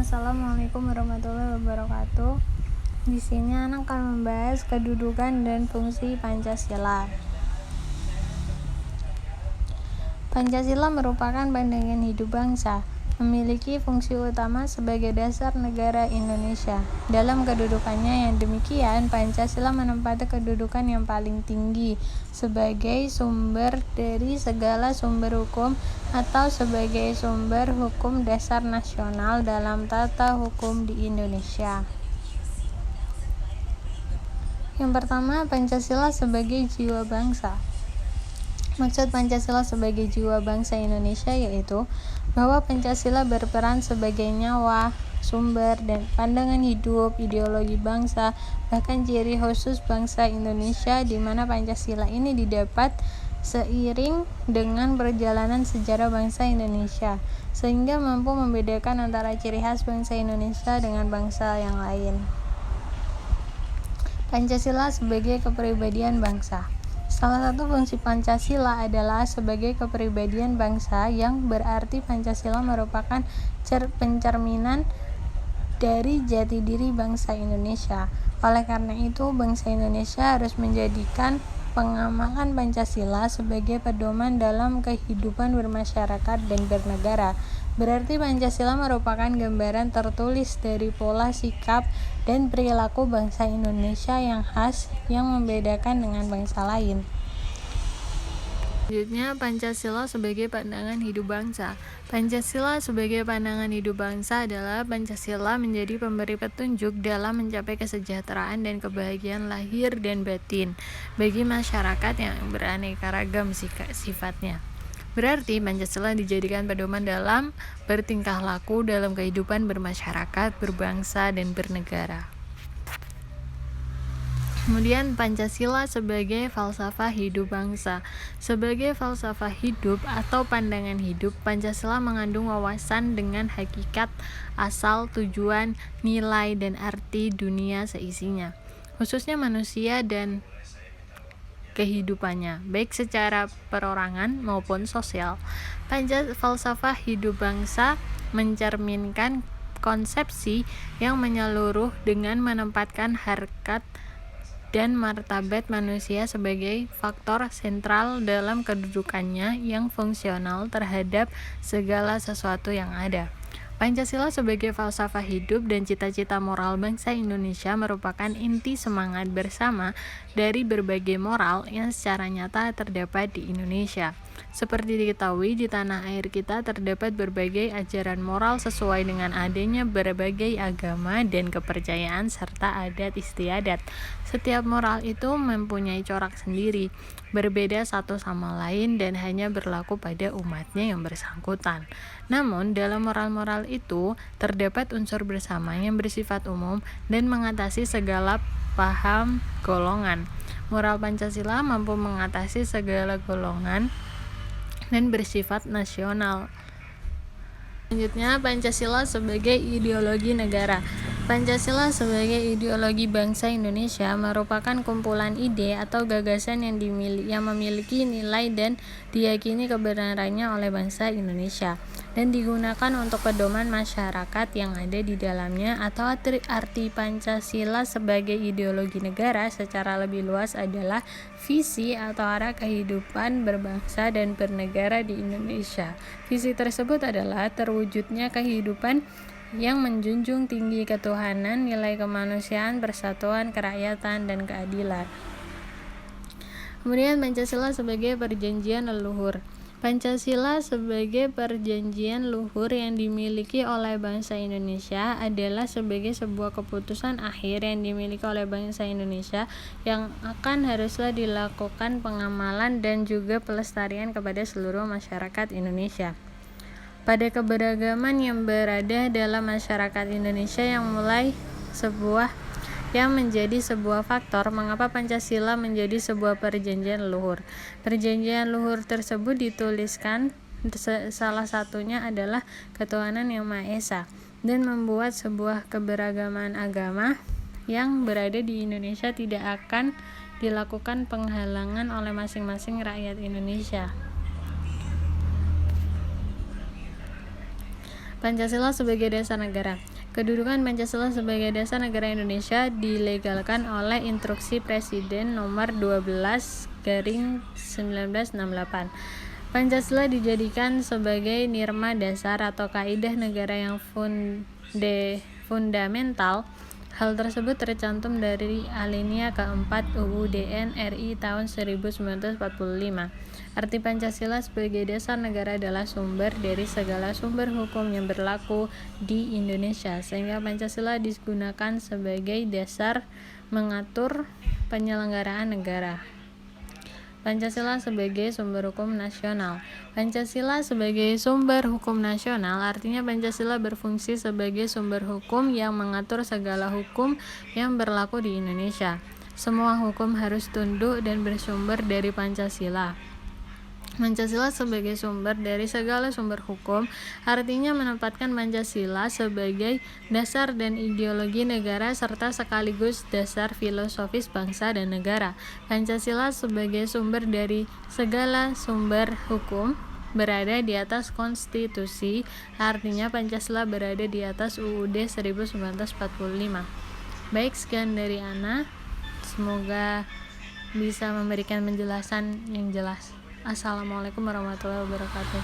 Assalamualaikum warahmatullahi wabarakatuh. Di sini anak akan membahas kedudukan dan fungsi Pancasila. Pancasila merupakan pandangan hidup bangsa, memiliki fungsi utama sebagai dasar negara Indonesia. Dalam kedudukannya yang demikian, Pancasila menempati kedudukan yang paling tinggi sebagai sumber dari segala sumber hukum atau sebagai sumber hukum dasar nasional dalam tata hukum di Indonesia. Yang pertama, Pancasila sebagai jiwa bangsa. Maksud Pancasila sebagai jiwa bangsa Indonesia yaitu bahwa Pancasila berperan sebagai nyawa, sumber, dan pandangan hidup, ideologi bangsa, bahkan ciri khusus bangsa Indonesia, di mana Pancasila ini didapat seiring dengan perjalanan sejarah bangsa Indonesia, sehingga mampu membedakan antara ciri khas bangsa Indonesia dengan bangsa yang lain. Pancasila sebagai kepribadian bangsa. Salah satu fungsi Pancasila adalah sebagai kepribadian bangsa, yang berarti Pancasila merupakan pencerminan dari jati diri bangsa Indonesia. Oleh karena itu, bangsa Indonesia harus menjadikan pengamalan Pancasila sebagai pedoman dalam kehidupan bermasyarakat dan bernegara. Berarti Pancasila merupakan gambaran tertulis dari pola sikap dan perilaku bangsa Indonesia yang khas, yang membedakan dengan bangsa lain. Selanjutnya, Pancasila sebagai pandangan hidup bangsa. Pancasila sebagai pandangan hidup bangsa adalah Pancasila menjadi pemberi petunjuk dalam mencapai kesejahteraan dan kebahagiaan lahir dan batin bagi masyarakat yang beraneka ragam sifatnya. Berarti Pancasila dijadikan pedoman dalam bertingkah laku dalam kehidupan bermasyarakat, berbangsa, dan bernegara. Kemudian Pancasila sebagai falsafah hidup bangsa. Sebagai falsafah hidup atau pandangan hidup, Pancasila mengandung wawasan dengan hakikat, asal, tujuan, nilai, dan arti dunia seisinya, khususnya manusia dan kehidupannya, baik secara perorangan maupun sosial. Falsafah hidup bangsa mencerminkan konsepsi yang menyeluruh dengan menempatkan harkat dan martabat manusia sebagai faktor sentral dalam kedudukannya yang fungsional terhadap segala sesuatu yang ada. Pancasila sebagai falsafah hidup dan cita-cita moral bangsa Indonesia merupakan inti semangat bersama dari berbagai moral yang secara nyata terdapat di Indonesia. Seperti diketahui, di tanah air kita terdapat berbagai ajaran moral sesuai dengan adanya berbagai agama dan kepercayaan serta adat istiadat. Setiap moral itu mempunyai corak sendiri, berbeda satu sama lain, dan hanya berlaku pada umatnya yang bersangkutan. Namun, dalam moral-moral itu terdapat unsur bersama yang bersifat umum dan mengatasi segala paham golongan. Moral Pancasila mampu mengatasi segala golongan dan bersifat nasional. Selanjutnya, Pancasila sebagai ideologi negara. Pancasila sebagai ideologi bangsa Indonesia merupakan kumpulan ide atau gagasan yang memiliki nilai dan diyakini kebenarannya oleh bangsa Indonesia, dan digunakan untuk pedoman masyarakat yang ada di dalamnya. Atau arti Pancasila sebagai ideologi negara secara lebih luas adalah visi atau arah kehidupan berbangsa dan bernegara di Indonesia. Visi tersebut adalah terwujudnya kehidupan yang menjunjung tinggi ketuhanan, nilai kemanusiaan, persatuan, kerakyatan, dan keadilan. Kemudian Pancasila sebagai perjanjian leluhur. Pancasila sebagai perjanjian luhur yang dimiliki oleh bangsa Indonesia adalah sebagai sebuah keputusan akhir yang dimiliki oleh bangsa Indonesia yang akan haruslah dilakukan pengamalan dan juga pelestarian kepada seluruh masyarakat Indonesia. Pada keberagaman yang berada dalam masyarakat Indonesia yang menjadi sebuah faktor mengapa Pancasila menjadi sebuah perjanjian luhur. Perjanjian luhur tersebut dituliskan salah satunya adalah ketuhanan yang Maha Esa, dan membuat sebuah keberagaman agama yang berada di Indonesia tidak akan dilakukan penghalangan oleh masing-masing rakyat Indonesia. Pancasila sebagai dasar negara. Kedudukan Pancasila sebagai dasar negara Indonesia dilegalkan oleh Instruksi Presiden Nomor 12/1968. Pancasila dijadikan sebagai nirma dasar atau kaidah negara yang fundamental. Hal tersebut tercantum dari alinea keempat UUD NRI tahun 1945. Arti Pancasila sebagai dasar negara adalah sumber dari segala sumber hukum yang berlaku di Indonesia, sehingga Pancasila digunakan sebagai dasar mengatur penyelenggaraan negara. Pancasila sebagai sumber hukum nasional. Pancasila sebagai sumber hukum nasional artinya Pancasila berfungsi sebagai sumber hukum yang mengatur segala hukum yang berlaku di Indonesia. Semua hukum harus tunduk dan bersumber dari Pancasila. Pancasila sebagai sumber dari segala sumber hukum artinya menempatkan Pancasila sebagai dasar dan ideologi negara serta sekaligus dasar filosofis bangsa dan negara. Pancasila sebagai sumber dari segala sumber hukum berada di atas konstitusi, artinya Pancasila berada di atas UUD 1945. Baik, sekian dari Ana. Semoga bisa memberikan penjelasan yang jelas. Assalamualaikum warahmatullahi wabarakatuh.